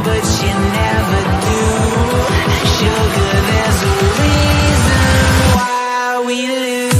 but you never do. Sugar, there's a reason why we lose.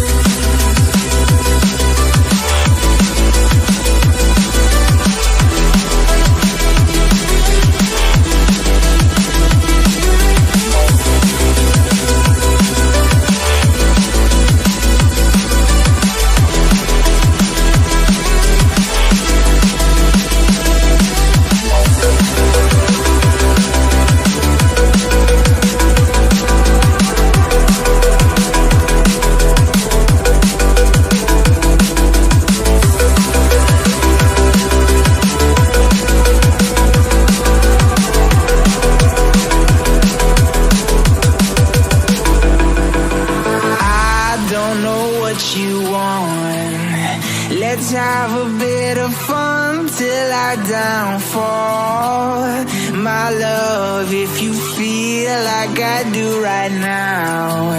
Let's have a bit of fun till I downfall. My love, if you feel like I do right now,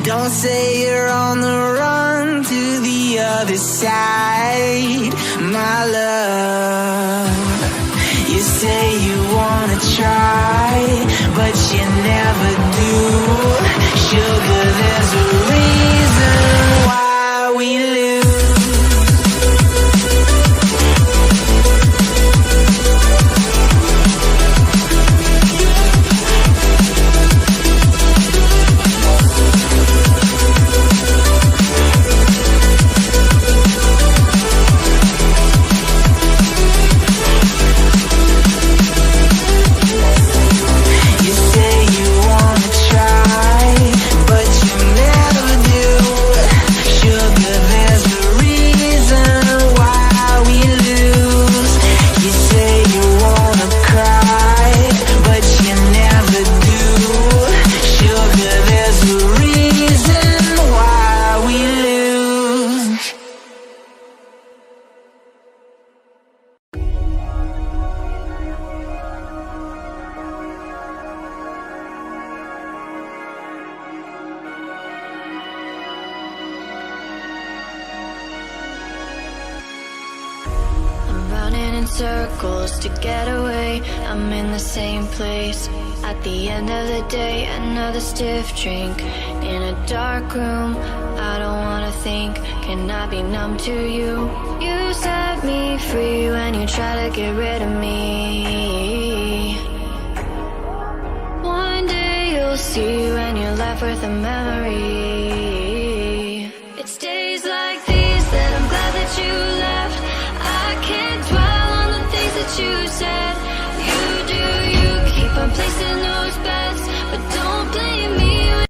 don't say you're on the run to the other side. My love, you say you wanna try, but you never do. Sugar, there's a reason why we lose. In circles to get away, I'm in the same place. At the end of the day, another stiff drink in a dark room. I don't wanna think, can I be numb to you? You set me free when you try to get rid of me. One day you'll see when you're left with a memory. It's days like these that I'm glad that you left. I can't dwell on the things that you said. You do you, keep on placing those bets, but don't blame me when